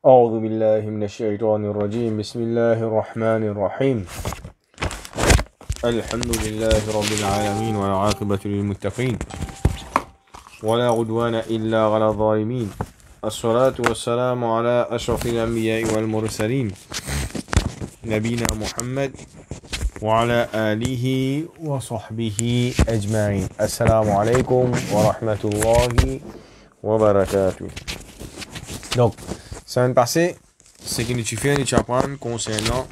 أعوذ بالله من الشيطان الرجيم بسم الله الرحمن الرحيم الحمد لله رب العالمين والعاقبة للمتقين ولا عدوان إلا على الظالمين الصلاة والسلام على أشرف الأنبياء والمرسلين نبينا محمد وعلى آله وصحبه أجمعين. السلام عليكم ورحمة الله وبركاته. Donc, semaine passée, ce que nous avons concernant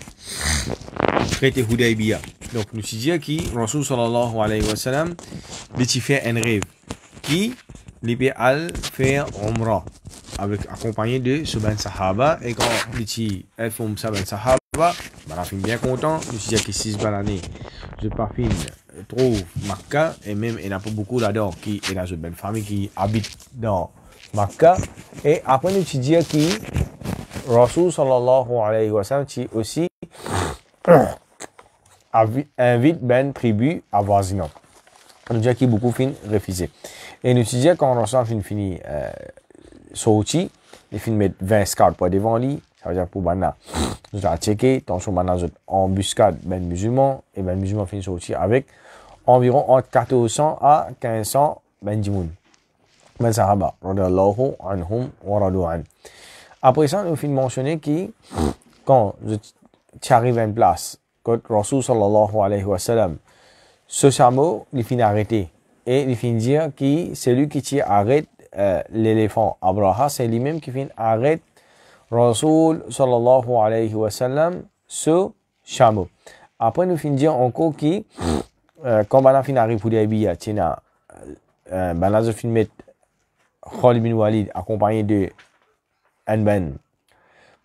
le traité Hudaybiyah. Donc, nous avons dit que Rasul sallallahu alayhi wa sallam a fait un rêve qui lui a fait Umrah accompagné de ce ben Sahaba. Et quand il a fait ça ben Sahaba, on a fait bien content. Nous avons dit que 6 années, je parfum trouve Makkah et même il n'y a pas beaucoup là-dedans qui est dans une belle famille qui habite dans Makkah. Et après nous avons dit que Rasul sallallahu alayhi wa sallam aussi invite ben tribu avoisinante. Nous disons qu'il beaucoup fin refusé. Et nous disons quand Rasul fini sorti, il fin mettre 20 scouts pour devant lui, ça veut dire pour bana. Nous avons checké, attention bana embuscade ben musulman et ben musulman fin sorti avec environ entre 1400 à 1500 ben djimoun. Ben sahaba radiyallahu anhum wa radu an. Après ça, nous finissons mentionner que quand tu arrives à une place, quand Rasul sallallahu alayhi wa sallam, ce chameau, il finit arrêter. Et il finit dire que c'est lui qui arrête l'éléphant. Abraha, c'est lui-même qui finit arrête Rasul sallallahu alayhi wa sallam, ce chameau. Après, nous finissons dire encore que quand on finit arriver pour Hudaybiyah, tu as je finis mettre Khalid bin Walid accompagné de un ben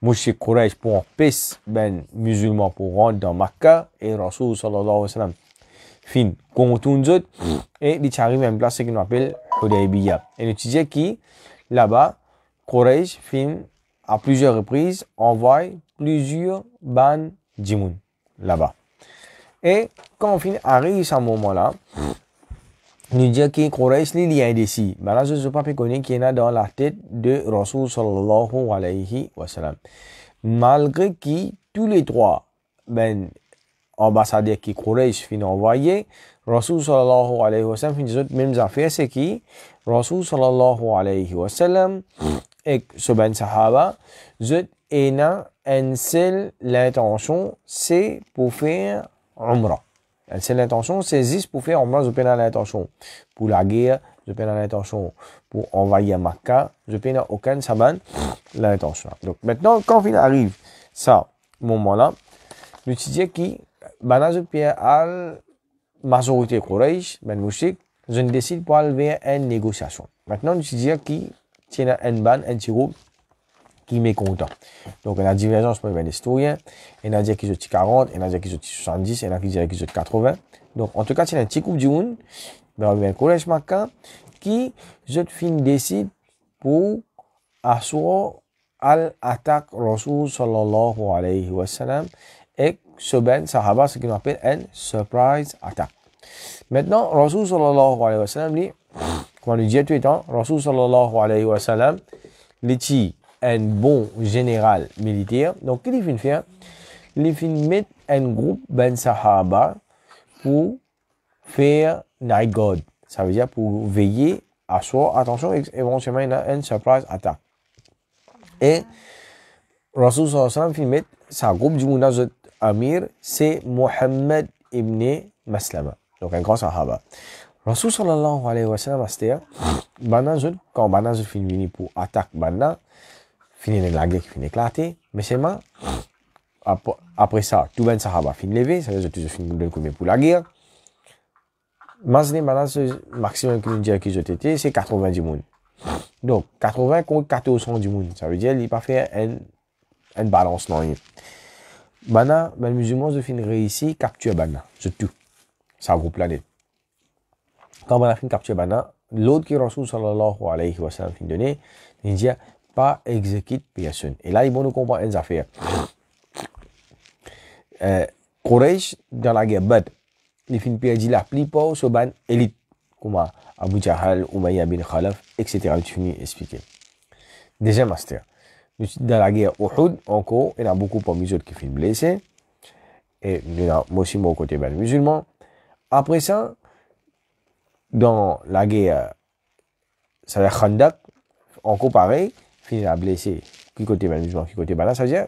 Mouchik Quraysh pour empêcher ben musulman pour rentrer dans Makkah et Rasul sallallahu alayhi wa sallam fin contourne et il arrive à une place qu'on appelle Hudaybiyah. Et nous disons que là-bas Quraysh fin à plusieurs reprises envoie plusieurs ban djimoun là-bas. Et quand on finit arrive à ce moment-là, nous disons que Quraysh il y a indécis. Mais là, je ne sais pas connaître qui est dans la tête de Rasul sallallahu alayhi wa sallam. Malgré que tous les trois ben, ambassadeurs qui Quraysh fin envoyé, Rasul sallallahu alayhi wa sallam fin des autres mêmes affaires, c'est que Rasul sallallahu alayhi wa sallam et ce ben sahaba, je une seule l'intention, c'est pour faire Umrah. C'est l'intention, c'est juste pour faire Umrah, je peux l'intention pour la guerre, je peux l'intention pour envahir Makkah, je peux aucun saban l'intention. Donc maintenant, quand il arrive ça, moment-là, nous disons que je peux à la majorité Quraysh, ben Mouchik, je décide pour aller vers une négociation. Maintenant, nous disons que il y a un petit groupe qui est mécontent. Donc, il y a une divergence pour les historiens. Il y en a qui sont 40, il y en a qui sont 70, il y en a qui sont 80. Donc, en tout cas, il y a un petit groupe de gens, ben, Quraysh Makkah, qui, décide pour assurer l'attaque Rasul sallallahu alayhi wa sallam et ce ben sahaba, ce qu'on appelle une surprise attack. Maintenant, Rasul sallallahu alayhi wa sallam, quand on dit tout le temps, Rasul sallallahu alayhi wa sallam, il un bon général militaire. Donc, qu'est-ce qu'il fait? Il fait mettre un groupe ben sahaba pour faire night guard. Ça veut dire pour veiller à soi. Attention, éventuellement, il y a une surprise attaque. Et Rasul sallallahu alayhi wa sallam fait mettre sa groupe du Munazat Amir, c'est Mohammed ibn Maslama. Donc, un grand sahaba. Rasul sallallahu alayhi wa sallam, quand Banazut finit pour attaquer Bana, finit la guerre qui finit éclater, mais c'est moi. Après ça, tout ben sahaba finit levé, ça veut dire que je finis de combien pour la guerre. Maintenant, le maximum que nous disons qu'ils ont été, c'est 90 moun. Donc, 80 contre 1400 du moun. Ça veut dire qu'il n'a pas fait une balance non. Bana, ben musulmans ont fini réussi capturer Bana, c'est tout. Ça groupe là. Quand Bana fin capturer Bana, l'autre qui est Rasul sallallahu alayhi wa sallam fin donné, il dit pas exécute personne. Et là, ils vont nous comprendre une affaire. Quraysh, dans la guerre Badr, ils finissent perdu la plupart sur ban élite, comme Abu Jahal, Umayyah bin Khalaf, etc. Tu finis expliquer. Deuxième master. Dans la guerre Uhud, encore, il y a beaucoup parmi eux qui sont blessés. Et il y a aussi mon côté ben, musulman. Après ça, dans la guerre, ça veut dire Khandak, encore pareil, il a blessé. Qui côté ben, musulman, qui côté ben, ça veut dire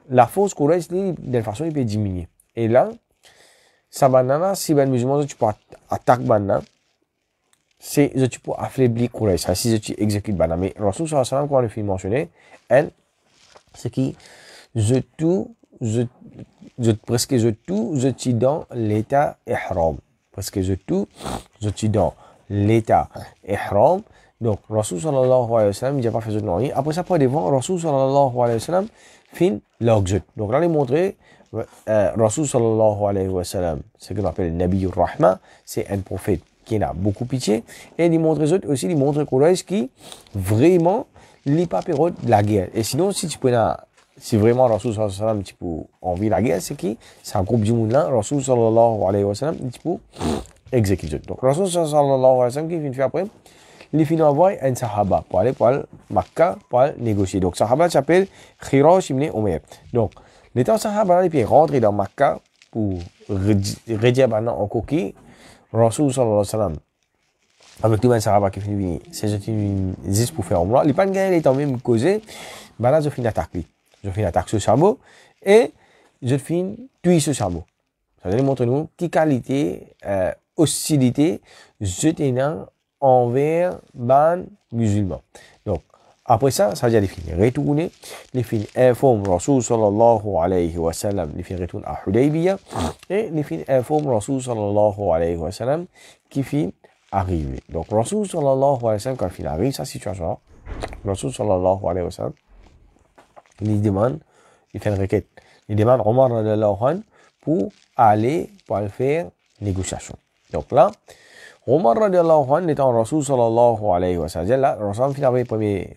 la force Quraysh, d'une façon, il peut diminuer. Et là, ça banana, si ben musulman, tu peux attaquer banana, c'est tu peux affaiblir Quraysh. Si tu exécutes banana. Mais Rasul sallallahu alayhi wa sallam, comme on l'a mentionné, c'est qui presque tout, je suis dans l'état ihram. Presque tout, je suis dans l'état ihram. Donc, Rasul sallallahu alayhi wa sallam, il n'a pas fait de non. Après ça, pour devant, Rasul sallallahu alayhi wa sallam, fin l'oxyde. Donc, là, il montre, Rasul sallallahu alayhi wa sallam, ce qu'on appelle Nabiyur Rahma, c'est un prophète qui a beaucoup pitié. Et il montre aussi, il montre Quraysh qui vraiment n'est pas période de la guerre. Et sinon, si tu peux si vraiment Rasul sallallahu alayhi wa sallam, tu peux envie la guerre, c'est qui? C'est un groupe du monde là, Rasul sallallahu alayhi wa sallam, tu peux exécuter. Donc, Rasul sallallahu alayhi wa sallam, qui vient faire après, il finit envoyer un sahaba pour aller Makkah, pour négocier. Donc, sahaba s'appelle Khirash ibn Umayr. Donc, l'état sahaba, il peut rentrer dans Makkah pour redire maintenant encore qui? Rasul sallallahu alayhi wa sallam. Avec tout le sahaba qui finit, c'est juste pour faire umrah. Il n'y a pas de gars, il est en même causé. Ben là, je finis l'attaque. Je finis l'attaque sur Chamo et je finis tuer ce Chamo. Ça veut dire montre-nous quelle qualité, hostilité, je tenais envers les musulmans. Donc, après ça, ça veut dire les filles retourner, les filles informent Rasul sallallahu alayhi wa sallam, les filles retournent à Hudaybiyah et les filles informent Rasul sallallahu alayhi wa sallam qui finit arriver. Donc, Rasul sallallahu alayhi wa sallam, quand il arrive, sa situation, Rasul sallallahu alayhi wa sallam, il demande, il fait une requête, il demande Omar radiallahu anhu pour aller faire négociation. Donc là, Omar radiallahu anhu étant Rasul sallallahu alayhi wa sallam, là, Rasul finit avec le premier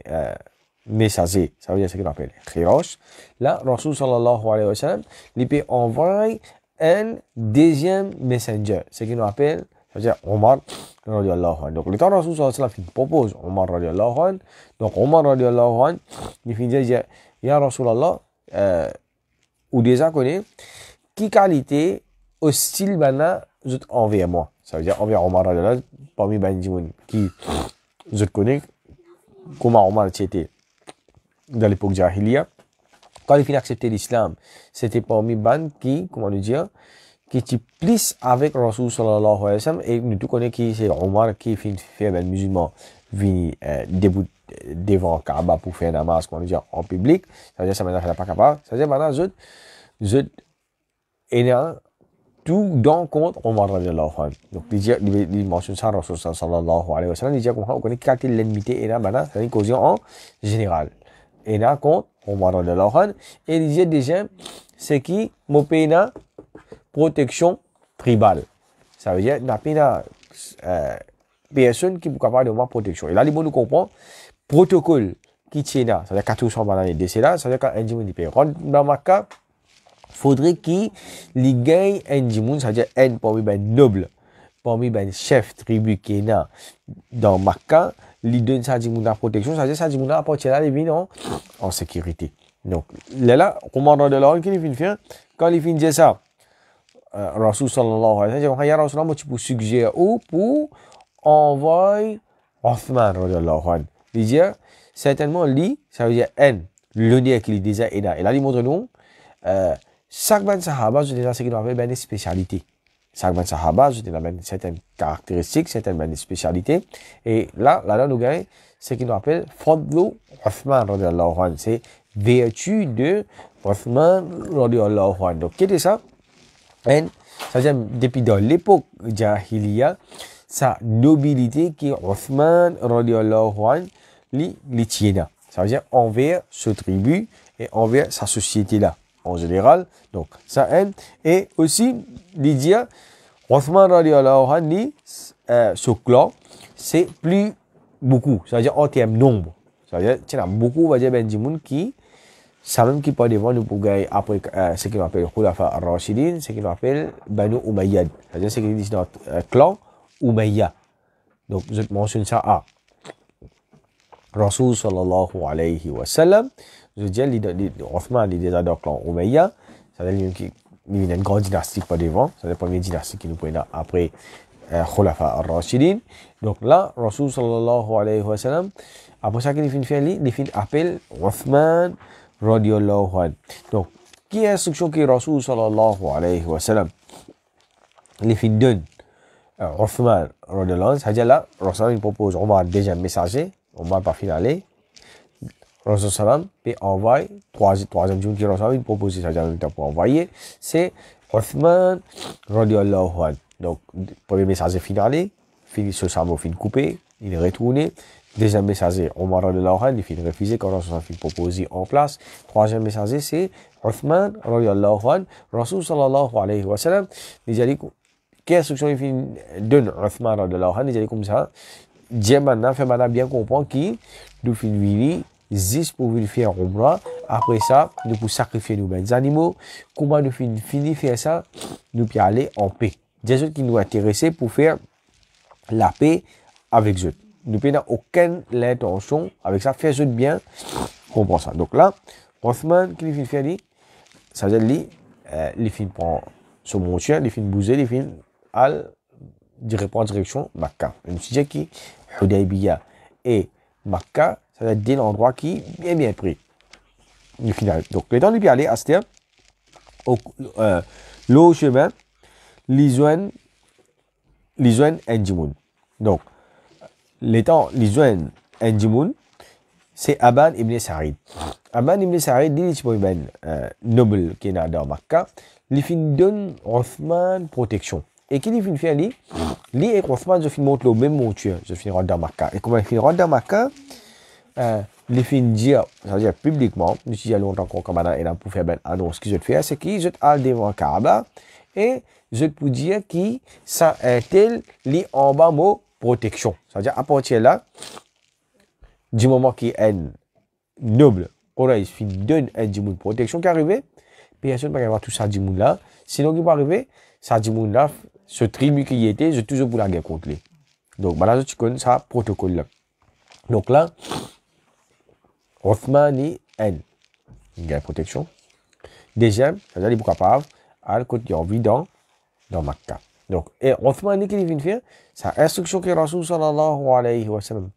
messager, ça veut dire ce qu'on appelle Khirash. Là, Rasul sallallahu alayhi wa sallam, il peut envoyer un deuxième messenger, ce qu'on appelle, ça veut dire Omar radiallahu anhu. Donc, le temps Rasul sallallahu alayhi wa sallam propose Omar radiallahu anhu. Donc, Omar radiallahu anhu, il finit dire, Ya Rasulallah, ou déjà connaît, qui qualité hostile bana envers moi. Ça veut dire envers Omar radiallahu anhu, parmi Benjamin, qui je connais, comment Omar était dans l'époque Jahiliya. Quand il finit d'accepter l'islam, c'était parmi ban qui, comment le dire, qui était plus avec Rasul sallallahu alayhi wa sallam, et nous tous connaissons qui c'est Omar qui finit faire ben musulman, vient debout devant Kaaba pour faire namaz, comment dire, en public. Ça veut dire ça maintenant qu'il n'est pas capable. Ça veut dire maintenant, je est tout dans compte Omar radiallahu anhu. Donc, il mentionne ça, Rasul sallallahu alayhi wa sallam, il dit qu'on connaît quelle l'ennemi et là, maintenant, c'est une caution en général. Et là, contre Omar radiallahu anhu. Et il dit déjà, c'est qui, mon pays protection tribale. Ça veut dire, il n'y a pas personne qui est capable de avoir protection. Et là, il faut nous comprendre, protocole qui tient là, c'est-à-dire 400 bananes de cela, c'est-à-dire qu'un individu peut rentrer dans Makkah, faudrait qu'il gagne un individu, c'est-à-dire un parmi les nobles, parmi les chefs tribus qui est là dans Makkah, il donne ça à protection, c'est-à-dire ça à apporter là, il vient en sécurité. Donc, là, comment on a qu'il vient faire, quand il vient dire ça, Rasul sallallahu alayhi wa sallam, ya Rasulullah, tu peux suggérer ou pour envoyer Othman radiallahu anhu. Il dit, certainement, lui, ça veut dire N, l'honneur qu'il déjà est là. Et là, il montre nous, chaque ban sahaba, je dis là, c'est qu'il avait une spécialité. Chaque ban sahaba, je dis là, certaines caractéristiques, certaines spécialités. Et là, nous gagnons ce qu'il appelle Fadlu Othman radiallahu anhu. C'est vertu de Othman radiallahu anhu. Donc, qu'est-ce que ça? Et ça veut dire, depuis dans l'époque Jahiliya, sa nobilité qui est Othman radiallahu anhu, li tient. Ça veut dire envers ce tribu et envers sa société là, en général. Donc, ça aime. Et aussi, il dit, Othman radiallahu anhu, ce clan, c'est plus beaucoup. Ça veut dire en termes nombre. Ça veut dire, il y a beaucoup, on va dire, Benjamin qui, ça même qui peut devant nous pour gagner après ce qu'on appelle Khulafa al-Rashidin, ce qu'on appelle Banu Umayyad. C'est-à-dire, ce qu'ils disent dans notre clan, Umayya. Donc, je mentionne ça à Rasul sallallahu alayhi wa sallam. je dis, Othman, il est déjà dans le clan Omeya, ça veut dire qu'il y a une grande dynastie par devant, c'est la première dynastie qui nous prend après Khulafa al-Rashidin. Donc là, Rasul sallallahu alayhi wa sallam, après ça qu'il fait, il fait appel Othman radiyallahu anhu. Donc, qui est l'instruction que Rasul sallallahu alayhi wa sallam, il fait donne Othman radiyallahu anhu, c'est-à-dire là, Rasul il propose Omar deuxième messager, Omar pas finalé. Rasul sallam puis envoie troisième jour qui Rasul il propose, c'est-à-dire pour envoyer, c'est Othman radiyallahu anhu. Donc, premier messager finalé, fini ce samo fin coupé, il est retourné. Deuxième messager, Omar radiyallahu anhu, il finit refusé quand Rasul fin proposé en place. Troisième messager, c'est Othman radiyallahu anhu. Rasul sallallahu alayhi wa sallam, il a dit quelle instruction il finit donne Othman radiyallahu anhu, il a dit comme ça. Dieu maintenant fait maintenant bien comprendre qu'il nous finit juste pour vérifier Umrah. Après ça, nous pouvons sacrifier nos animaux. Comment nous finir faire ça? Nous pouvons aller en paix. Des autres qui nous intéressent pour faire la paix avec eux. Nous n'avons aucune intention avec ça. Faire eux bien, comprend ça. Donc là, Othman, qui lui fait faire, ça veut dire, il finit prendre son monture, il finit bouger, il finit en direction Makkah. Une sujet qui Hudaybiyah et Makkah, ça veut dire l'endroit qui est bien pris. Donc, les temps de aller à ce le chemin, Lizuan Njimoun. Donc, l'étant Lizuan Njimoun, c'est Aban ibn Sa'id. Aban ibn Sa'id, il est noble qui est dans Makkah. Il fin donne Othman protection. Et qui il fait lui et Othman, je fin montre le même monture, je fin rentrer dans Makkah. Et comment il fin rentrer dans Makkah? Les fin dire, c'est-à-dire publiquement, nous disons longtemps qu'on commande et pour faire une annonce qu'ils ont fait, c'est qu'ils sont allés devant Kaaba et je peux dire que ça est tel li en bas mot protection. C'est-à-dire à partir de là, du moment qu'il est un noble, il fin donne un djimoun protection qui arrive, puis personne ne peut avoir tout ça djimoun là. Sinon, il va arriver, ça djimoun là, ce tribu qui y était, je toujours pour la guerre contre lui. Donc, maintenant, tu connais ça protocole là. Donc là, Othman est un gain protection. Deuxième, c'est-à-dire qu'il est capable à côté de envie dans Makkah. Donc, et Othman est qui vient faire, sa instruction que Rasul sallallahu alayhi wa sallam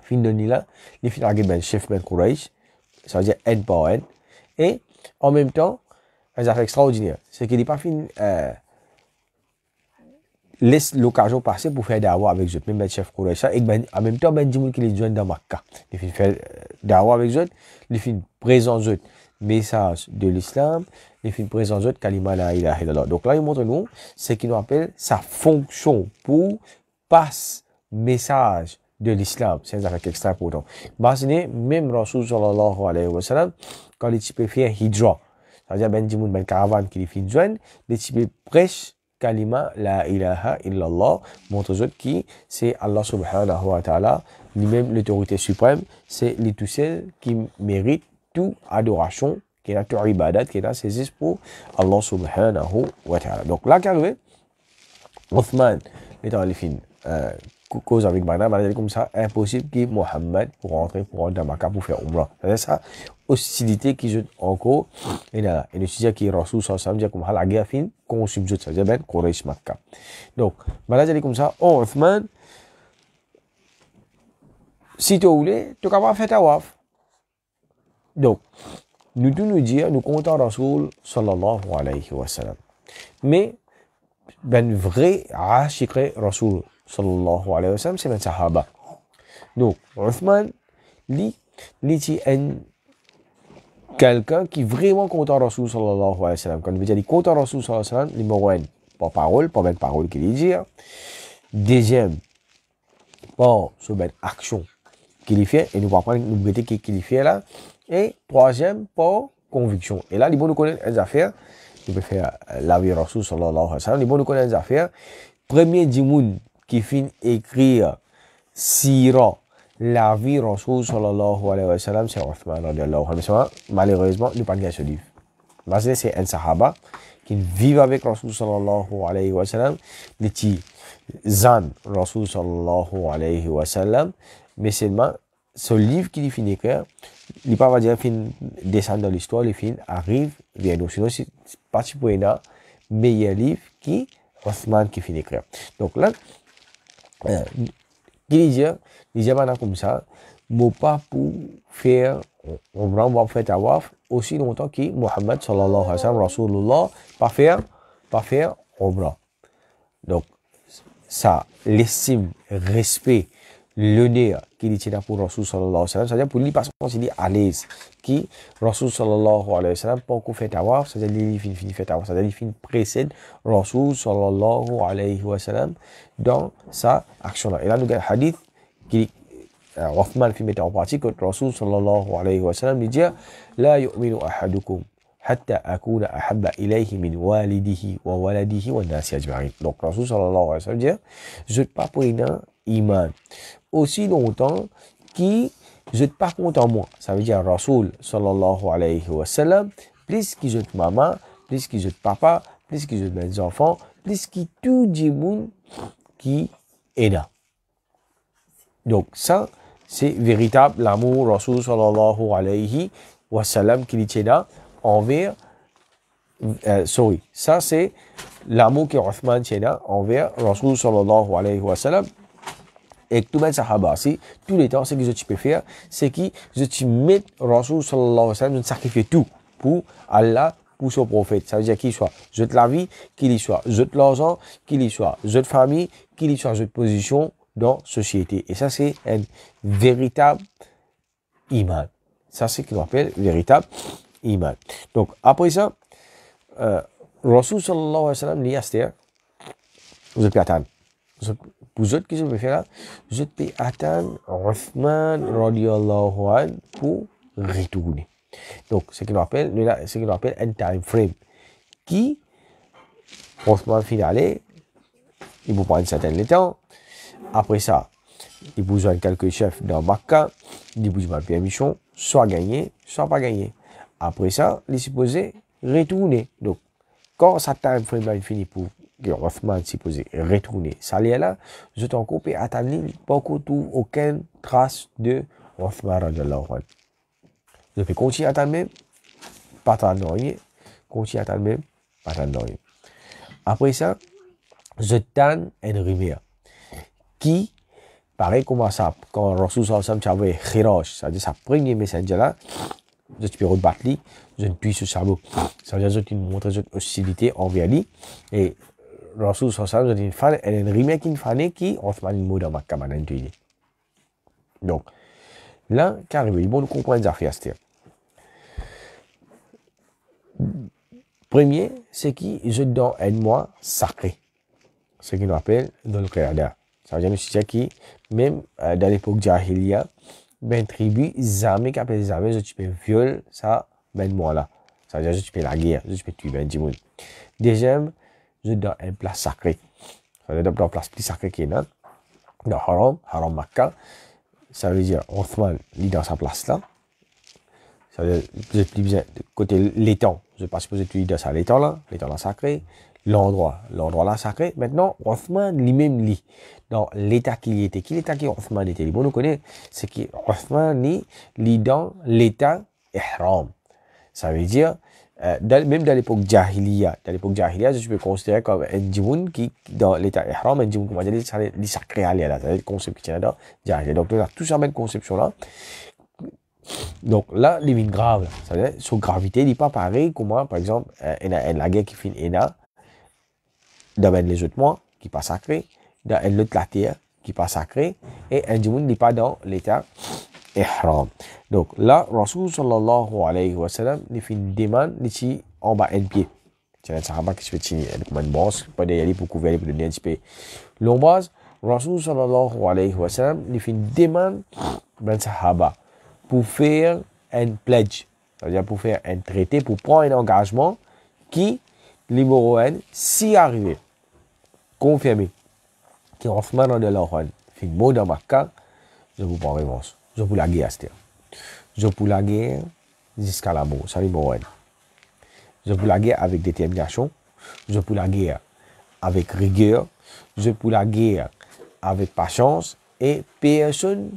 fin de là, il fin à ben chef ben Quraysh, ça veut dire un par un, et en même temps, un affaire extraordinaire, c'est qu'il n'est pas fin laisse l'occasion passer pour faire dawa avec eux, même ben chef Quraysh, et ben, en même temps, ben Djimoul qui les joint dans Makkah. Il fin faire dawa avec eux, il fin présent eux, message de l'islam, il fin présent eux, kalima la ilaha illallah. Donc là, il montre nous, c'est qu'il nous appelle sa fonction pour passe message de l'islam. C'est un affaire extra important. Imaginez, même Rasul sallallahu alayhi wa sallam, quand il peut faire hijra, c'est-à-dire ben Djimoul, ben caravane qui les fin joindre, il peut prêcher kalima la ilaha illallah, montre aux autres qui c'est Allah subhanahu wa ta'ala, lui-même l'autorité suprême, c'est lui tout seul qui mérite toute adoration, qui est toute ibadat, qui est saisi pour Allah subhanahu wa ta'ala. Donc là, qu'arrive, Othman est dans les films, cause avec Bana, comme ça, impossible que Mohammed pour rentrer dans Makkah pour faire Umrah. C'est ça, hostilité qui joue encore, et là, et le sujet qui est Rasul sallallahu alayhi wa sallam, la guerre fin, qu'on subjoute, c'est-à-dire ben Quraysh Makkah. Donc, Bana, comme ça, oh, Othman, si tu voulais, tu vas faire ta waf. Donc, nous devons nous dire, nous comptons Rasul sallallahu alayhi wa sallam. Mais, ben vrai, ashikre Rasul sallallahu alayhi wa sallam, c'est ben sahaba. Donc, Othman, lui, c'est un quelqu'un qui vraiment compte Rasul sallallahu alayhi wa sallam. Quand on veut dire qu'il compte Rasul sallallahu alayhi wa sallam, numéro un, pas parole, pas ben parole qu'il dit. Deuxième, pas sur ben action qu'il fait, et nous va prendre une beauté qu'il fait là. Et troisième, pas conviction. Et là, il faut nous connaître les affaires. Il peut faire la vie Rasul sallallahu alayhi wa sallam. Il faut nous connaître les affaires. Premier djimoun qui finit écrire Sira, la vie Rasul sallallahu alayhi wa sallam, c'est Othman radiyallahu anhu. Malheureusement, il n'y a pas de ce livre. Mais c'est un sahaba qui vit avec Rasul sallallahu alayhi wa sallam. Il est zan Rasul sallallahu alayhi wa sallam. Mais seulement, ce livre qui finit écrire, il ne va pas dire qu'il descend dans l'histoire, le film arrive vers nous. Sinon, c'est pas pour un meilleur livre qui Othman qui finit écrire. Donc là, il dit maintenant comme ça, mais pas pour faire, on va faire tawaf aussi longtemps que Muhammad sallallahu alayhi wa sallam, Rasulullah, pas faire umrah. Donc, ça, l'estime, respect, l'honneur qu'il tient pour Rasul sallallahu alayhi wa sallam, c'est-à-dire pour lui, parce qu'il est à l'aise, qui Rasul sallallahu alayhi wa sallam, pas qu'on fait tawaf, c'est-à-dire il finit fait tawaf, c'est-à-dire il précède Rasul sallallahu alayhi wa sallam dans sa action-là. Et là, nous avons un hadith qui Othman fait mettre en pratique que Rasul sallallahu alayhi wa sallam lui dit La yu'minu ahadukum hatta akuna ahabba ilayhi min walidihi wa waladihi wa nasi ajma'in. Donc Rasul sallallahu alayhi wa sallam dit je ne pas pour un iman aussi longtemps qui je ne pas content moi. Ça veut dire Rasul sallallahu alayhi wa sallam plus qui je maman, plus qui je papa, plus qui je mes enfants, plus qui tout le monde qui est là. Donc ça c'est véritable l'amour Rasul sallallahu alayhi wa sallam qu'il est là envers ça c'est l'amour que Othman tient là envers Rasul sallallahu alayhi wa sallam et tout le sahaba c'est tous les temps ce que je peux faire c'est que je te mets Rasul sallallahu alayhi wa sallam je sacrifie tout pour Allah pour son prophète. Ça veut dire qu'il soit je te la vie, qu'il y soit je te l'argent, qu'il y soit je te famille, qu'il y soit je te position dans la société. Et ça, c'est un véritable iman. Ça, c'est ce qu'on appelle véritable iman. Donc, après ça, Rasul sallallahu alayhi wa sallam, dit à Esther, vous êtes attendre. Vous autres, qu'est-ce que je vais faire là? Je peux attendre Othman radiallahu anhu pour retourner. Donc, ce qu'on appelle un time frame qui, Othman finale, il vous prend un certain temps. Après ça, il besoin de quelques chefs dans Makkah, il besoin de permission, soit gagné, soit pas gagné. Après ça, il est supposé retourner. Donc, quand ça time frame est fini pour que Othman est supposé retourner, ça est là, je t'en coupe et attendre pas aucune trace de Othman radiallahu anhu. Je peux continuer à attendre même, pas attendre rien, continuer à attendre même, pas attendre rien. Après ça, je donne une rumeur qui, pareil comme ça, quand Rasul sallallahu alayhi wa sallam avait Khiraj, c'est-à-dire sa première messenger là, je peux rebattre lui, je ne puis sur sabot. Ça veut dire que je montre une hostilité envers lui. Et Rasul sallallahu alayhi wa sallam, il y a une rumeur qui est qui, Othman il dans Makkah maintenant. Donc, là, carrément, il faut nous comprendre les affaires. Premier, c'est qui je donne un mois sacré. Ce qu'on appelle dans le Qiyada. Ça veut dire que même dans l'époque Jahiliya, ben tribu, jamais qu'appelle les armées, tu peux violer ça, ben mois là. Ça veut dire que tu peux la guerre, tu peux tuer ben du monde. Deuxième, je donne un plat sacré. Ça veut dire un plat plus sacré qui est là. Dans Haram Makkah. Ça veut dire Othman, il est dans sa place là. Ça veut dire, vous êtes plus besoin de côté l'étang. Je ne sais pas si vous êtes dans ça, l'étang là sacré. L'endroit là sacré. Maintenant, Othman lui-même lit dans l'état qu'il était. Quel état qui Othman était? Bon, nous connaissons, c'est que Othman lit dans l'état ihram. Ça veut dire, même dans l'époque Jahiliya, je peux considérer comme un djimoun qui, dans l'état ihram, un djimoun, comment dire, il sacré à l'air, c'est le concept qui tient dans Jahiliya. Donc, nous avons tout ça, même conception là. Donc là, il est grave. Ça veut dire, son gravité, il n'est pas pareil comme moi, par exemple, la guerre qui finit dans les autres mois, qui n'est pas sacré, dans l'autre la terre, qui n'est pas sacré, et un djimoun n'est pas dans l'état ihram. Donc là, Rasul sallallahu alayhi wa sallam, il fait une demande ici en bas un pied. C'est un sahaba qui se fait tirer comme une brosse, pas d'aller pour couvrir, pour donner un petit peu. L'ombrage, Rasul sallallahu alayhi wa sallam, il fait une demande d'un sahaba pour faire un pledge, c'est-à-dire pour faire un traité, pour prendre un engagement qui, numéro 1, si arrivé, confirmé, que Othman radiallahu anhu fait mot dans Makkah, je vous prends réponse. Je vous la guerre, c'est-à-dire. Je vous la guerre jusqu'à la mort, ça numéro 1. Je vous la guerre avec détermination, je vous la guerre avec rigueur, je vous la guerre avec patience, et personne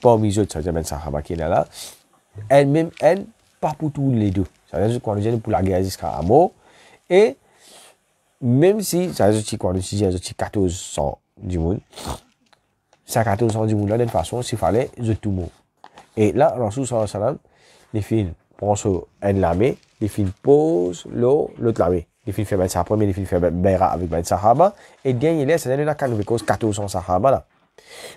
parmi eux, ça veut dire ben Sahaba qui est là, elle-même, elle, pas pour tous les deux. Ça veut dire qu'on dit pour la guerre jusqu'à la mort. Et même si, ça veut dire qu'on dit 1400 du monde, 1400 du monde, là, d'une façon, s'il fallait, tout le monde. Et là, Rasul sallallahu alayhi wa sallam, les filles prennent sur une lamée, les filles posent l'autre lamée. Les filles font ben Sahaba, mais les filles font Bayra avec ben Sahaba. Et dernier, ça veut dire qu'on a 1400 Sahaba là.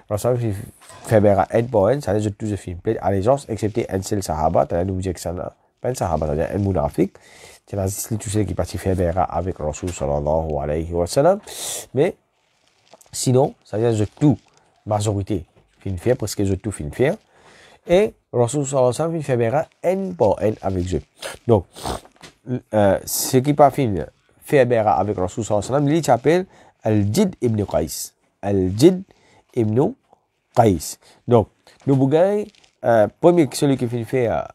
Rasul fait Bayra un par un, ça veut dire que tous les filles plaident allégeance, excepté un seul Sahaba, c'est-à-dire nous disons que ça n'a pas un Sahaba, c'est-à-dire un Munafiq. C'est tous ceux qui partent faire Bayra avec Rasul sallallahu alayhi wa sallam. Mais sinon, ça veut dire que tout, majorité, fin faire, presque tout fin faire. Et Rasul sallallahu alayhi wa sallam fait Bayra un par un avec eux. Donc, ce qui pas fin faire Bayra avec Rasul sallallahu alayhi wa sallam, il s'appelle Al-Jid ibn Qais. Al-Jid ibn Qais. Donc, nous bougaille, premier celui qui fait faire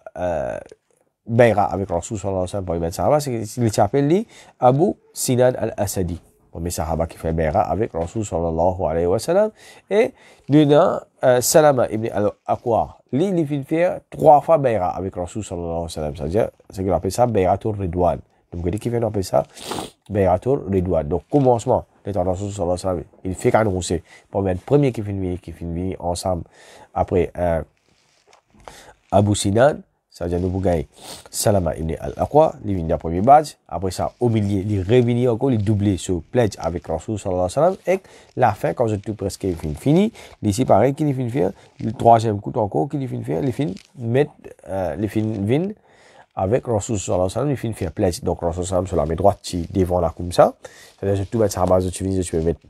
Bayra avec Rasul sallallahu alayhi wa sallam pour les Sahaba, il s'appelle Abu Sinan al-Asadi. Premier Sahaba qui fait Bayra avec Rasul sallallahu alayhi wa sallam. Et nous avons Salama ibn al-Aqwa. Lui, il fait faire 3 fois Bayra avec Rasul sallallahu alayhi wa sallam. C'est-à-dire, ce qu'on appelle ça Bayratul Ridwan. Donc, qui fait appeler ça Bayratul Ridwan. Donc, commencement, l'état Rasul sallallahu alayhi wa sallam, il fait qu'annoncer pour le premier qui finit ensemble après Abu Sinan. C'est-à-dire, nous avons Salama ibn al-Aqwa, il vient du premier badge. Après ça, au milieu, il revient encore, il double sur pledge avec Rasul sallallahu alayhi wa sallam. Et la fin, quand je tout presque fini, ici, pareil, qu'il finit faire, le troisième coup encore, qu'il finit faire, il finit mettre, il finit avec Rasul sallallahu alayhi wa sallam, il finit faire pledge. Donc, Rasul sallallahu alayhi wa sallam, sur la main droite, devant là, comme ça. C'est-à-dire, je tout mettre Sahaba, je vais mettre,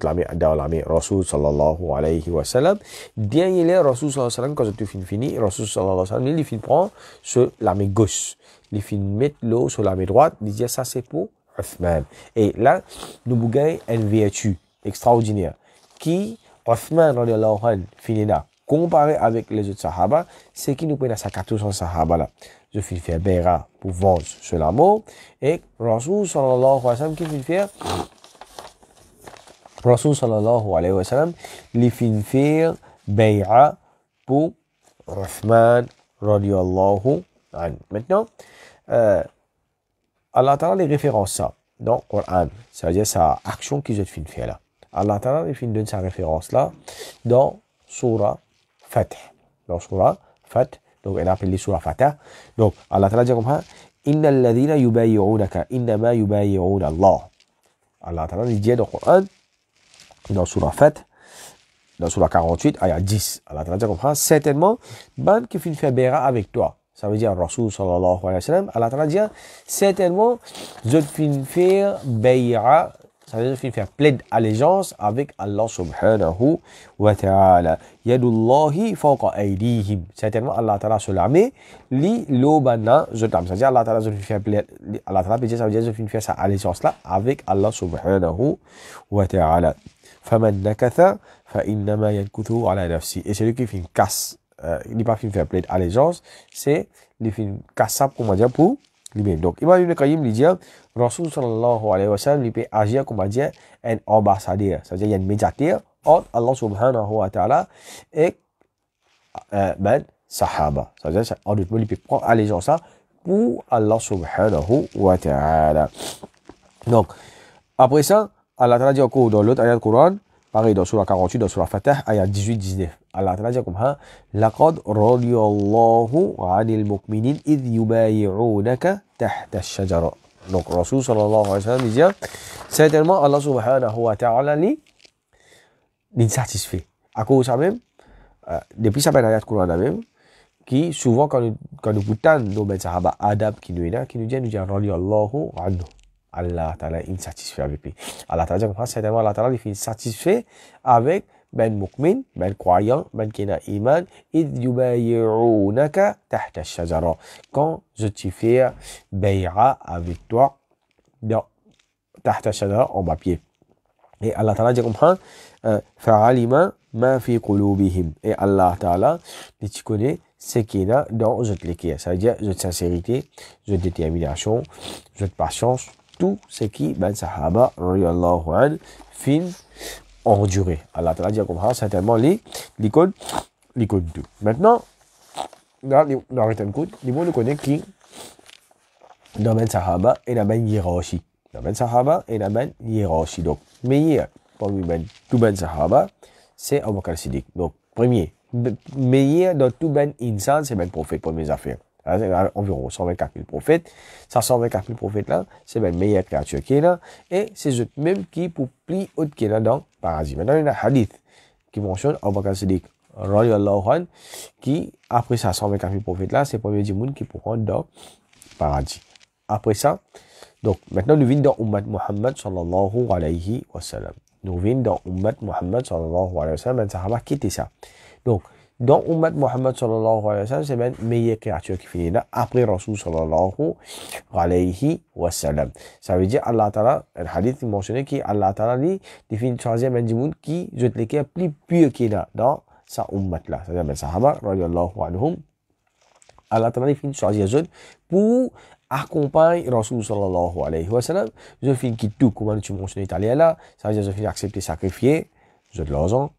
la main dans la main, Rasul sallallahu alayhi wa sallam. Dernier, Rasul sallallahu alayhi wa sallam, quand je tout fini, Rasul sallallahu alayhi wa sallam, il finit prendre sur la main gauche. Il finit mettre l'eau sur la main droite, il dit, ça c'est pour Uthman. Et là, nous avons une vertu extraordinaire qui, Uthman, radiallahu anhu, finit là. Comparé avec les autres Sahaba, c'est qui nous prennent à sa 1400 Sahaba là. Je finis faire Bayra pour vendre sur la mort. Et Rasul sallallahu alayhi wa sallam qui finit faire Rasul sallallahu alayhi wa sallam, il finit faire Bayra pour Uthman radiallahu anhu. Maintenant, Allah Ta'ala les références ça dans le Coran. C'est-à-dire sa action qu'ils ont fait faire là. Allah Ta'ala il finit donner sa référence là dans Surah Fath. Dans Surah Fath. Donc, elle appelle les Surah Fatah. Donc, Allah Ta'ala dit comme ça, Inna alladhina yubayi'unaka, innama yubayi'una Allah. Allah Ta'ala dit dans le Coran, dans Surah Fath, dans Surah 48, ayat 10. Allah Ta'ala dit comme ça, certainement, ban qui finit faire Bayra avec toi. Ça veut dire Rasul sallallahu alayhi wa sallam. Allah Ta'ala dit, certainement, je finis faire Bayra, ça veut dire qu'il fait pleine allégeance avec Allah subhanahu wa ta'ala. Yadullahi fawqa aydihim. Certainement, Allah ta'ala se la met, li l'obana zotam. C'est-à-dire, Allah ta'ala fait pleine, Allah ta'ala peut dire, ça veut dire, je fais sa allégeance là avec Allah subhanahu wa ta'ala. Faman nakatha, fa innama yankuthu ala nafsi. Et celui qui fait une casse, il n'est pas fait faire pleine allégeance, c'est, il fait une casse, comment dire, pour lui-même. Donc, Imam Ibn Qayyim lui dit, Rasul sallallahu alayhi wa sallam, il peut agir comme on dit un ambassadeur. C'est-à-dire, il y a un médiateur entre Allah subhanahu wa ta'ala et ben sahaba. C'est-à-dire, en d'autres mots, il peut prendre allégeance pour Allah subhanahu wa ta'ala. Donc, après ça, Allah ta'ala dit encore dans l'autre ayat du Coran, pareil dans Surah 48, dans Surah Fatah, ayat 18-19. Allah ta'ala dit comme ça, laqad radiyallahu 'anil mu'minin idh yubayi'unaka tahta ash-shajara. Donc, Rasul sallallahu alayhi wa sallam dit, certainement Allah subhanahu wa ta'ala l'insatisfait. À cause de ça même, depuis ça ayat du Coran même, qui souvent quand nous goûtons nos ben sahaba adab qui nous dit radiyallahu anhu. Allah Ta'ala est insatisfait avec lui. Allah Ta'ala dit, certainement, Allah Ta'ala est insatisfait avec ben mu'min, ben croyant, ben qui n'a iman, id yubayi'unaka tahta ash-shajara. Quand je te fais bay'a avec toi, dans tahta ash-shajara, en bas pied. Et Allah Ta'ala dit, fa'alima ma fi qulubihim. Et Allah Ta'ala, tu connais ce qu'il y a dans notre cœur. Ça veut dire, notre sincérité, notre détermination, notre patience, tout ce qui ben sahaba radiyallahu anhu fin enduré. Allah Ta'ala dit comme ça, certainement, les codes 2. Maintenant, dans le code, les gens nous connaissent qui, dans le Sahaba, et dans la hiérarchie. Dans le Sahaba, et dans la hiérarchie. Donc, meilleur, parmi tout le Sahaba, c'est Abu Bakr Siddiq. Donc, premier, meilleur dans tout le insan, c'est le prophète pour mes affaires. Environ 124 000 prophètes. Ça, 124 000 prophètes-là, c'est la meilleure créature qui est là. Et c'est eux même qui, pour plus haute qui est là dans le paradis. Maintenant, il y a un hadith qui mentionne Abu Bakr Siddiq, radiallahu anhu, qui, après ça, 124 000 prophètes-là, c'est le premier du monde qui pourra dans le paradis. Après ça, donc, maintenant, nous venons dans Ummat Muhammad sallallahu alayhi wa sallam. Nous venons dans Ummat Muhammad sallallahu alayhi wa sallam, et Sahaba quitté ça. Donc, dans Ummat Muhammad sallallahu alayhi wa sallam, c'est la meilleure créature qui finit là, après Rasul sallallahu alayhi wa sallam. Ça veut dire, Allah Ta'ala, un hadith mentionné qui, Allah Ta'ala dit, il finit choisir un du monde qui, je te l'écris, plus pur qui est là, dans sa Ummat là. C'est-à-dire, les Sahaba, radiallahu anhum, Allah Ta'ala, il finit choisir eux pour accompagne Rasul sallallahu alayhi wa sallam. Je finis qui tout, comme tu mentionnes italien là, ça veut dire, je finis accepter, sacrifier, je te l'argent,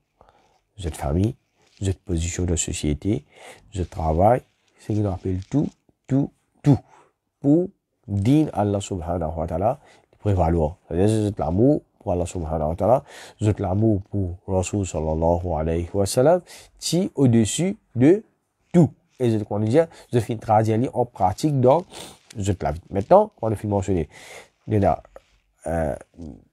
je te famille, je te position de société, je travaille, c'est ce qu'on appelle tout, pour dire Allah subhanahu wa ta'ala, prévaloir. C'est-à-dire, je te l'amour pour Allah subhanahu wa ta'ala, je te l'amour pour Rasul sallallahu alayhi wa sallam, qui au-dessus de tout. Et je te dire, je finis traduire en pratique dans je te la vie. Maintenant, on a fini mentionner, il y a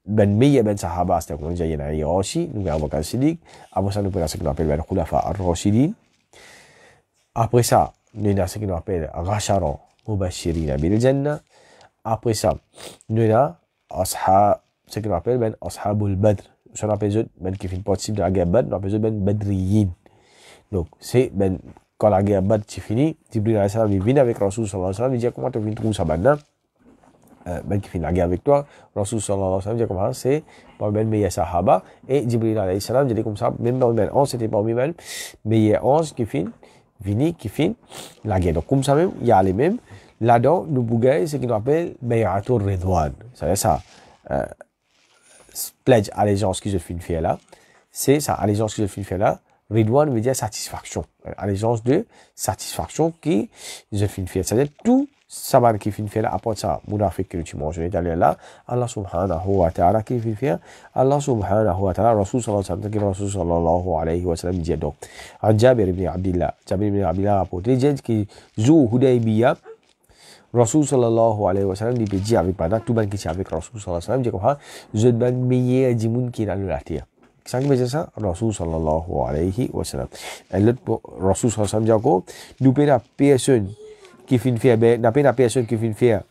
ben meilleur ben sahaba, c'est-à-dire qu'on dit il y a une hiérarchie, nous avons Abu Bakr Siddiq, après ça nous avons ce qu'on appelle ben khulafa ar-rashidin, après ça nous avons ce qu'on appelle Rashara Mubashirin bil Jannah, après ça nous avons ce qu'on appelle ben Ashabul Badr, ce qu'on appelle ben qui fait partie de la guerre Badr, on appelle ben Badriyin. Donc c'est ben quand la guerre Badr est finie, Jibril alayhi salam il vient avec Rasul sallallahu alayhi wa sallam, il dit comment tu viens trouver ça maintenant, ben qui finit la guerre avec toi, Rasul sallallahu alayhi wa sallam dit comment c'est parmi les meilleurs sahaba, et Jibril alayhi salam dit comme ça, même parmi les 11, c'était parmi les meilleurs 11 qui finit la guerre. Donc comme ça même, il y a les mêmes, là-dedans, nous bougaillons ce qu'on appelle Bay'atul Ridwan. C'est ça, pledge allégeance que je finis faire là, c'est ça, allégeance que je finis faire là. Ridwan veut dire satisfaction. Allégeance de satisfaction qui je finis faire. C'est-à-dire tout ça qui finit faire là, apporte ça, mounafik que tu manges, là, Allah subhanahu wa ta'ala qui finit faire, Allah subhanahu wa ta'ala, Rasul sallallahu alayhi wa sallam dit donc, Jabir ibn Abdillah rapporté, dit que Zou Hudaybiyah, Rasul sallallahu alayhi wa sallam dit avec pendant tout le monde qui est avec Rasul sallallahu alayhi wa sallam, dit comme ça, je vais meilleur du monde qui est dans la terre. Qui veut ça? Rasul sallallahu alayhi wa sallam. Et l'autre, Rasul sallallahu alayhi wa sallam dit nous payons la personne qui finit faire, n'a pas la personne qui finit faire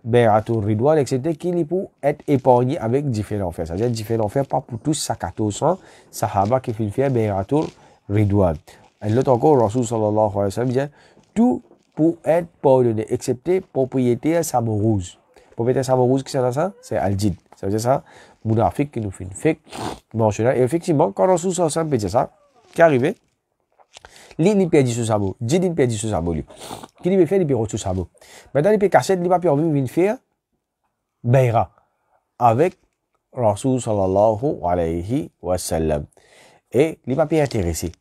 Bay'atul Ridwan, etc., qui est pour être épargné avec différents faits. C'est-à-dire différents faits, pas pour tous sa 1400 sahaba qui finit faire Bay'atul Ridwan. Et l'autre encore, Rasul sallallahu alayhi wa sallam dit tout pour être pardonné, excepté propriétaire samourouz. Propriétaire samourouz, qui c'est ça? C'est Al-Jid. Ça veut dire ça? Mounafik qui nous fait une fake mentionnaire. Et effectivement, quand Rasul sallallahu alayhi wa sallam peut dire ça, qui est arrivé, il perdu ce sabot. Jid il perdu ce sabot. Qui il fait, il perd ce sabot. Maintenant, il peut casser, il va permis de faire Bayra avec Rasul sallallahu alayhi wa sallam. Et il va pas intéressé.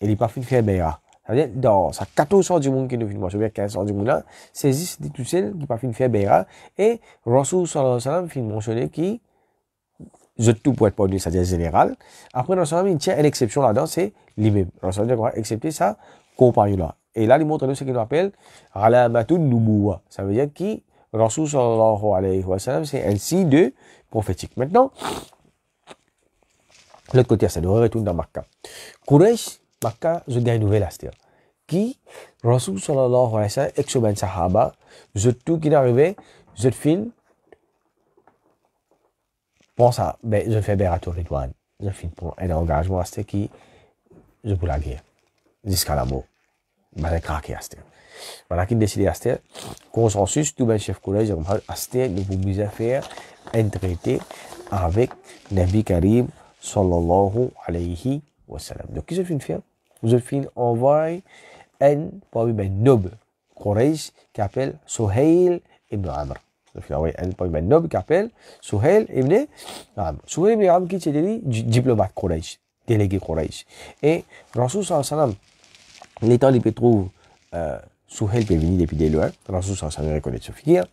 Et il va pas faire Bayra. C'est-à-dire, dans sa 1400 du monde qui nous fait mentionner, 1500 du monde là, c'est juste tout seul qui va faire Bayra. Et Rasul sallallahu alayhi wa sallam fait mentionner qui je tout pour être pardonné, c'est-à-dire général. Après, Rasul il tient une exception là-dedans, c'est lui-même. Rasul va accepter sa compagnon-là. Et là, il montre nous ce qu'il appelle Alamatul Nubuwa. Ça veut dire que Rasul sallallahu alayhi wa sallam, c'est un signe de prophétique. Maintenant, l'autre côté, c'est de retourner dans Makkah. Quraysh, Makkah, je dis une nouvelle astir. Qui, Rasul sallallahu alayhi wa sallam, ex-ben sahaba, je tout qui est arrivé, je filme, pour ça, ben, je fais Bay'atul Ridwan. Je finis pour un engagement, c'était qui, je pour la guerre. Jusqu'à la mort. Ben, je craque à c'était. Voilà qui décide à c'était. Consensus, tout ben chef collège, c'était, nous pouvons faire un traité avec Nabi Karim, sallallahu alayhi wa sallam. Donc, qu'est-ce que je finis faire? Je finis envoyer un, parmi ben, noble, Quraysh, qui appelle Suhail ibn Amr. un point noble qui appelle Suhail ibn Amr. Suhail ibn Amr qui était diplomate Quraysh, délégué Quraysh. Et Rasul sallallahu alayhi wa sallam, l'état il peut trouver Suhail peut venir depuis des lois. Rasul sallallahu alayhi wa sallam reconnaît ce figure.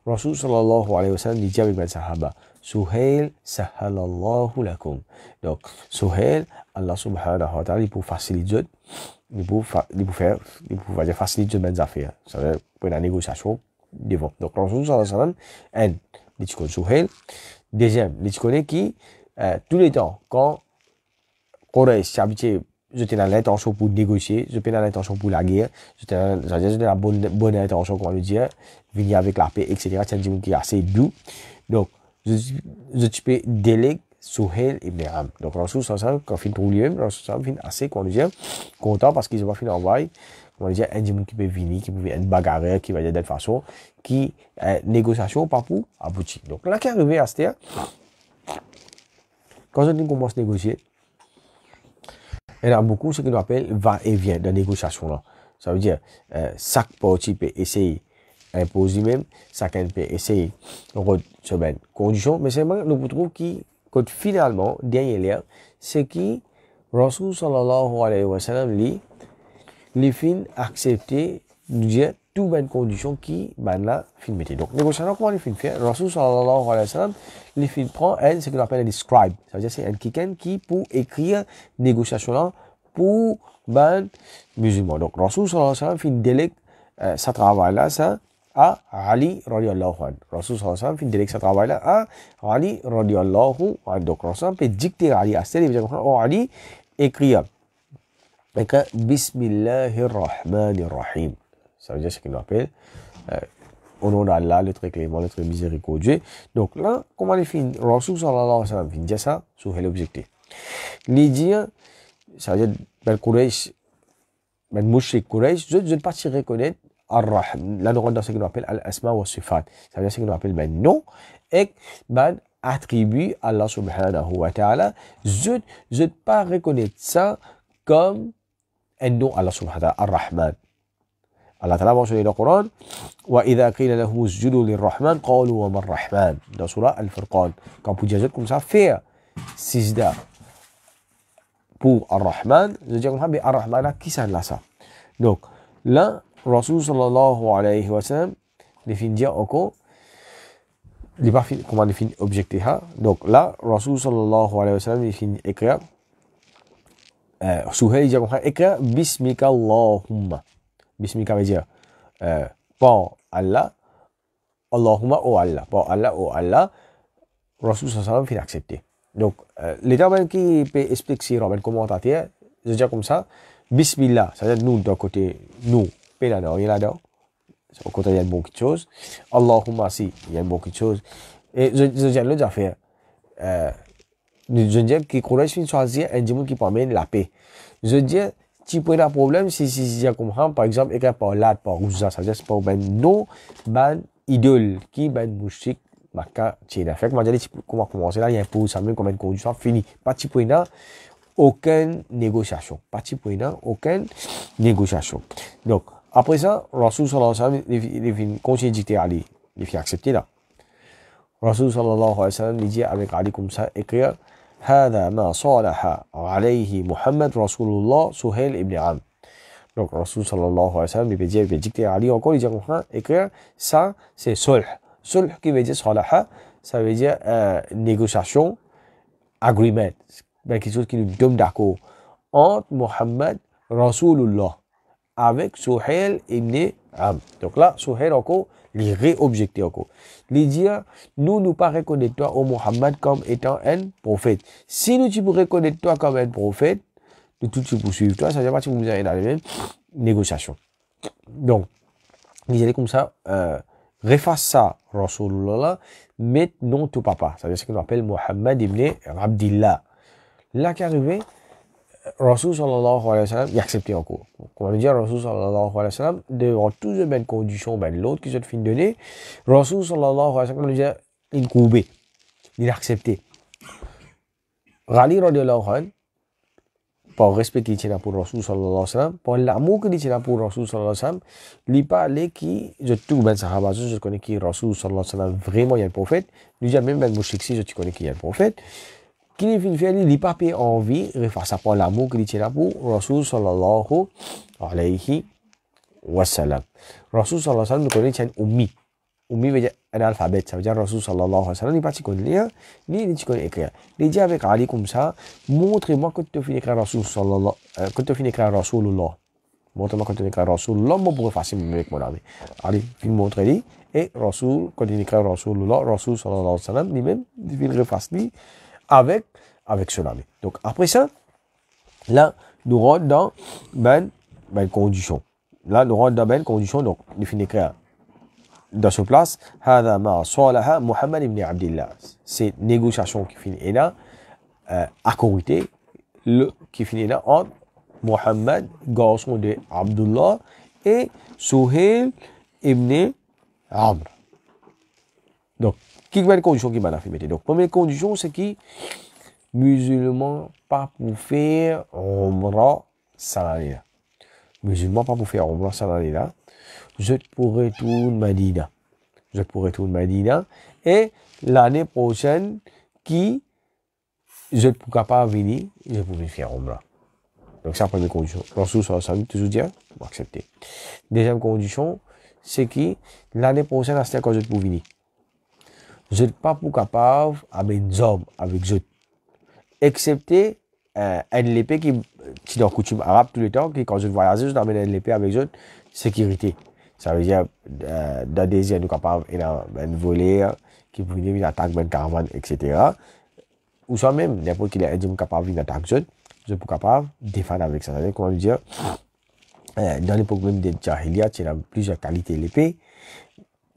Rasul sallallahu alayhi wa sallam dit avec les sahaba, Suhail sahalallahu lakum. Donc Suhail, Allah subhanahu wa ta'ala, il peut faciliter, il peut faciliter mes affaires. Ça veut dire pour la négociation devant. Donc Rasul sallallahu alayhi wa sallam, un, il connaît Suhail. Deuxième, il connaît qui, tous les temps, quand Quraysh s'est habitué, j'étais dans l'intention pour négocier, j'étais dans l'intention pour la guerre, j'étais dans la bonne intention, comment le dire, venir avec la paix, etc. C'est un monde qui est assez doux. Donc, je peux déléguer Suhail ibn Amr. Donc, Rasul sallallahu alayhi wa sallam, quand il trouve lui-même, Rasul sallallahu alayhi wa sallam, assez, comment le dire, content parce qu'ils ont pas fini d'envoyer, comment le dire, un monde qui peut venir, qui peut être bagarreur, qui va dire de façon, qui, négociation, pas pour aboutir. Donc, là, qui est arrivé à cette heure, quand on commence à négocier, il y a beaucoup ce qu'on appelle va-et-vient de négociation là. Ça veut dire, chaque partie peut essayer d'imposer même, chacun peut essayer de mettre conditions, mais c'est vraiment, nous trouvons que finalement, derrière, c'est qui, Rasul sallallahu alayhi wa sallam, les fins accepter, nous dire, toutes les conditions qui, ben là, fin mettez. Donc, négociation, comment les fins faire? Rasul sallallahu alayhi wa sallam, les fins prend ce qu'on appelle un scribe. Ça veut dire, c'est un quelqu'un qui, pour écrire négociation là, pour ben musulmans. Donc, Rasul sallallahu alayhi wa sallam, fin délègue, ça travail là, ça, à Ali radiallahu anhu. Rasul sallallahu alayhi wa sallam, fin délègue, ça travail là, à Ali radiallahu anhu. Donc, Rasul peut dicter à Ali, à ce niveau, oh Ali, écrire. Bismillahirrahmanirrahim. Ça veut dire ce qu'on appelle au nom d'Allah, le très clément, le très miséricordieux. Donc là, comment les filles, Rasul sallallahu alayhi wa sallam, fin dire ça, sur l'objectif. Les dire, ça veut dire, ben Quraysh, ben Mouchrik Quraysh, je ne pas s'y reconnaître, Ar-Rahman, là, nous rentrons dans ce qu'on appelle Al-Asma wa Sifat. Ça veut dire ce qu'on appelle ben nom, et ben attribut Allah subhanahu wa ta'ala. Je ne pas reconnaître ça comme un nom Allah subhanahu wa ta'ala, Ar-Rahman. Allah Ta'ala mentionné dans le Coran, وَإِذَا قِيلَ لَهُمُ اسْجُدُوا لِلرَّحْمَنِ قَالُوا وَمَا الرَّحْمَنِ. Dans Surah Al-Furqan, quand vous dites comme ça, faire sijda pour Ar-Rahman, je dis comme ça, mais Ar-Rahman, qui ça là ça? Donc, là, Rasul sallallahu alayhi wa sallam, il finit dire encore, il pas fini, comment il finit objecter ça? Donc là, Rasul sallallahu alayhi wa sallam, il finit écrire, Suhail, il dit comme ça, écrire Bismika Allahumma. Bismika veut dire par Allah, Allahumma oh Allah, par Allah oh Allah, Rasul sallallahu alayhi wa sallam fait accepter. Donc, les termes qui peut expliquer dans le commentateur, je dis comme ça, Bismillah, c'est-à-dire nous d'un côté, nous, pas là-dedans, rien là-dedans. Au côté, il y a une bonne chose. Allahumma si, il y a une bonne chose. Et je dis l'autre affaire, je dis que Quraysh choisir un dimanche qui permet la paix. Je dis, tu peux avoir un problème si je comprends, par exemple, écrit par l'ad, par Uzza, ça veut dire c'est pas ben non, ben idole, qui ben mouchik, Maka, Tchina. Fait que moi, je dis, comment commencer là, il y a un peu, ça même comme une condition, fini. Pas de point là, aucune négociation. Pas de point là, aucune négociation. Donc, après ça, Rasul sallallahu alayhi wa sallam, il continue de dicter à Ali, il fait accepter là. Rasul sallallahu alayhi wa sallam, il dit avec Ali comme ça, écrire, هذا ما صالح عليه محمد رسول الله سهيل ابن عمرو. Donc, Rasul sallallahu alayhi wa sallam, il veut dicter à Ali encore, il dit comme écrire, ça, c'est sulh. Sulh qui veut dire salaha, ça veut dire négociation, agreement, quelque chose qui nous donne d'accord entre Muhammad Rasulullah avec Suhail ibn Amr. Donc là, Suhail encore, il réobjecté encore. Il dit, nous pas reconnaître toi, au Muhammad, comme étant un prophète. Si nous tu peux reconnaître toi comme un prophète, nous tout tu peux suivre toi, ça veut dire pas que vous allez dans les mêmes négociations. Donc, il dit comme ça, refasse ça, Rasulullah, mais non tout papa. Ça veut dire ce qu'on appelle Muhammad ibn Abdillah. Là qui est arrivé, Rasul sallallahu alayhi wa sallam, il acceptait encore. Comment dire, Rasul sallallahu alayhi wa sallam, devant toutes les mêmes conditions, ben l'autre qui se fait donner, Rasul sallallahu alayhi wa sallam, dire, il coupait, il acceptait. Ali radiallahu anhu, par respect qu'il tient pour Rasul sallallahu alayhi wa sallam, par l'amour qu'il tient pour Rasul sallallahu alayhi wa sallam, il parle qui, je tout ben sahaba, je connais qui Rasul sallallahu alayhi wa sallam, vraiment il y a un prophète, lui j'ai même ben mouchik si je connais qu'il y a un prophète, qui n'est fin fait, il pas pas envie, face à par l'amour qu'il tient pour Rasul sallallahu alayhi wa sallam. Rasul sallallahu alayhi wa sallam, nous connaissons un ummi. Ummi veut dire un alphabet, ça veut dire Rasul sallallahu alayhi wa sallam, il pas tu connais lire, ni tu connais écrire. Il dit avec Ali comme ça, montrez-moi quand tu finis écrire Rasul sallallahu, quand tu finis écrire Rasulullah. Montrez-moi quand tu finis écrire Rasulullah, moi pour facilement avec mon ami. Ali, il montre lui, et Rasul, quand il écrit Rasulullah, Rasul sallallahu alayhi wa sallam, lui-même, il refasse lui avec ce ami. Donc après ça, là, nous rentrons dans ben condition. Là, nous rentrons dans ben condition, donc il finit écrire. Dans ce place, هذا ما صالح محمد ibn Abdillah. C'est négociation qui finit là, accordité, qui finit là entre Muhammad, garçon de Abdullah, et Suhail ibn Amr. Donc, qui est la condition qui m'a fait? Donc, première condition, c'est que musulmans pas pour faire Umrah salarié. Musulmans pas pour faire Umrah salarié là. Je pourrais retourner Madina. Je pourrais retourner Madina. Et l'année prochaine, qui je suis capable de venir, je pourrais faire Umrah. Donc, c'est la première condition. Rasul sallallahu alayhi wa sallam, toujours dire, on va accepter. Deuxième condition, c'est que l'année prochaine, c'est quand je peux venir. Je ne suis pas capable avec un homme, avec eux. Excepté un l'épée qui est dans coutume arabe tout le temps, qui quand je voyage, je t'amène un l'épée avec eux, sécurité. Ça veut dire, dans des îles, nous sommes capables de voler, qui peut venir attaquer une caravane, etc. Ou soit même, n'importe qui est capable de venir attaquer, je suis capable de défendre avec ça. C'est-à-dire, comment dire, dans l'époque même de Jahiliya, il y a plusieurs qualités de l'épée.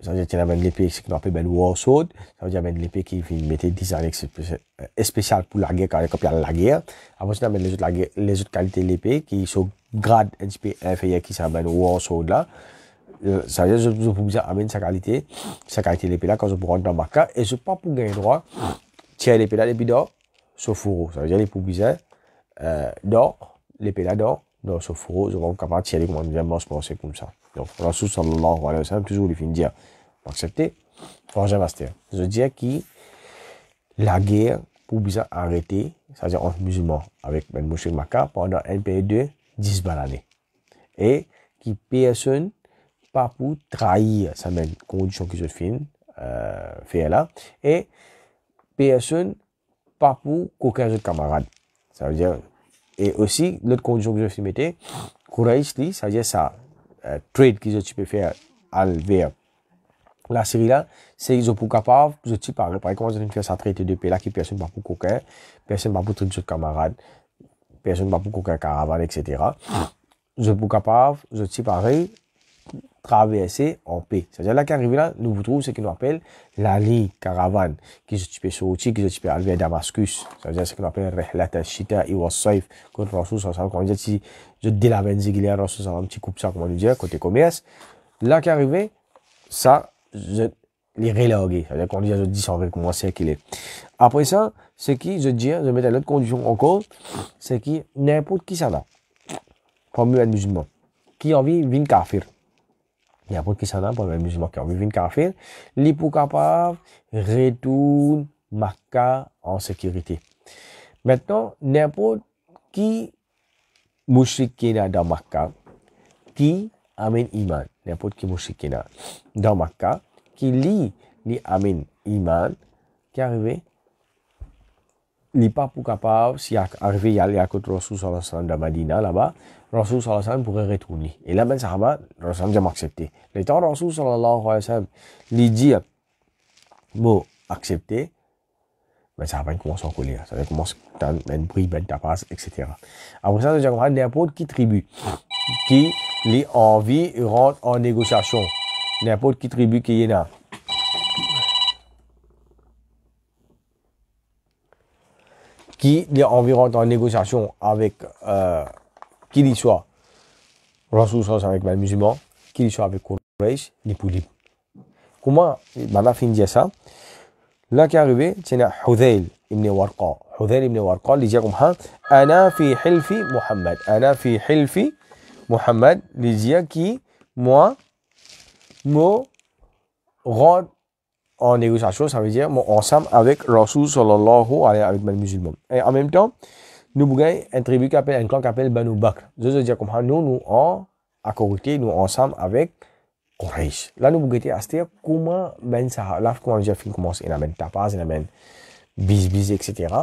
Ça veut dire qu'il y a l'épée, ce qu'on appelle un war sword. Ça veut dire qu'il y a l'épée qui mettait 10 années spéciales pour la guerre, quand il y a la guerre. Après, il y a les autres qualités de l'épée qui sont grade un petit peu inférieur qui s'appelle un war sword là. Ça veut dire que je peux vous amener sa qualité de l'épée là quand je peux rentrer dans ma carte et je ne peux pas pour gagner droit tirer l'épée là depuis dehors sur fourreau. Ça veut dire que les poubises d'or, l'épée là d'or, dans ce fourreau, je vais être capable de tirer comme on dit, moi je pense comme ça. Donc, Rasul sallallahu alayhi wa sallam, toujours il finit dire, accepter, frangin master. Je dis que la guerre pour bien arrêter, c'est-à-dire entre musulmans avec Ben Mouchik Maka pendant un période de 10 l'année. Et qui personne pas pour trahir sa même condition que je fais là. Et personne pas pour qu'aucun autre camarade. Ça veut dire, et aussi, l'autre condition que je mettais, Quraysh, ça veut dire ça, trade que je peux faire vers la Syrie là, c'est qu'ils sont pas capables, je suis par exemple, comment je vais faire ça traiter de pays là qui personne pas pour qu'aucun, personne pas pour traiter de camarades, personne pas pour qu'aucun caravane, etc. Je suis capable, je suis pareil, traverser en paix. C'est-à-dire là qu'arrive là, nous vous trouvons ce qu'on appelle la ligne caravane, qui se peut sortir, qui se peut aller à Damascus. C'est-à-dire ce qu'on appelle Rihlat al-Shita et al-Saif. Quand Rasul sallallahu alayhi wa sallam, si je délavais une zigulière, Rasul sallallahu alayhi wa sallam, petit coupe ça, comment dire, côté commerce. Là qu'arrive, ça, je les reloguer. C'est-à-dire qu'on dit, je dis sans recommencer qu'il est. Après ça, ce qui, je dis, je mets à l'autre condition encore, c'est que n'importe qui ça va. Parmi les musulmans, qui a envie de venir kafir. N'importe qui s'en a pour les musulmans qui ont envie de venir kafir, les pour capable retourne Makkah en sécurité. Maintenant, n'importe qui mouchrik qui est dans Makkah, qui amène iman, n'importe qui mouchrik qui est dans Makkah, qui lit les amène iman, qui arrive, il n'est pas pour capable, si arrivé, il y a les côté Rasul sallallahu alayhi wa sallam de Madina là-bas, Rasul sallallahu alayhi wa sallam pourrait retourner. Et là, ben, Sahaba, Rasul sallallahu accepté. Le temps Rasul sallallahu alayhi wa sallam, il dit, bon, accepté, ben, Sahaba commence à coller. Ça commence à un bruit, ben, tapas, etc. Après ça, nous avons n'importe qui tribu qui a envie de rentrer en négociation. N'importe qui tribu qui est là. Qui est environ en négociation avec qui il soit Rasul sallallahu avec les musulmans, qui il soit avec Quraysh, ni pour libre. Comment on a fini de dire ça? Là qui est arrivé, c'est Hudayl ibn Warqa. Hudayl ibn Warqa, il dit comme ça, Ana fi hilfi Muhammad. Ana fi hilfi Muhammad, il dit qui, moi, me rend en négociation, ça veut dire, moi, ensemble avec Rasul sallallahu alayhi avec les musulmans. Et en même temps, nous avons un tribu qui appelle, un clan qui appelle Banu Bakr. Je veux dire comme ça, nous, en à côté, nous ensemble avec Quraysh. Là, nous avons été à dire comment ben ça, là, comment déjà film commence, il y a ben tapas, il y a ben bis, etc.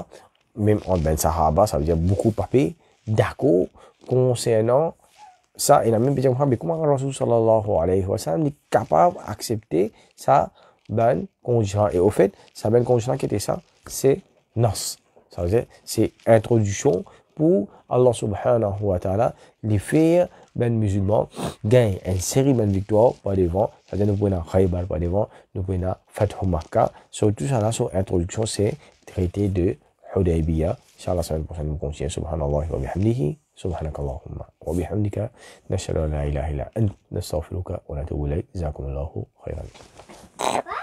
Même en ben Sahaba, ça veut dire beaucoup papé, d'accord, concernant ça, il y a même dit comment Rasul sallallahu alayhi wa sallam est capable d'accepter ça, ben condition. Et au fait, ça ben condition qui était ça, c'est Nas. Ça veut dire, c'est introduction pour Allah subhanahu wa ta'ala, les faire ben musulmans gagnent une série de victoires par devant. C'est-à-dire, nous pouvons Khaybar par devant, nous pouvons Fathu Makkah. Sur tout ça là, sur introduction, c'est traité de Hudaybiyah. Inch'Allah, la semaine prochaine, nous continuons. Subhanallah wa bihamdihi. Subhanakallahumma wa bihamdika. Nashhadu an la ilaha illa ant. Nastaghfiruka wa natubu ilayk. Jazakumullahu khairan.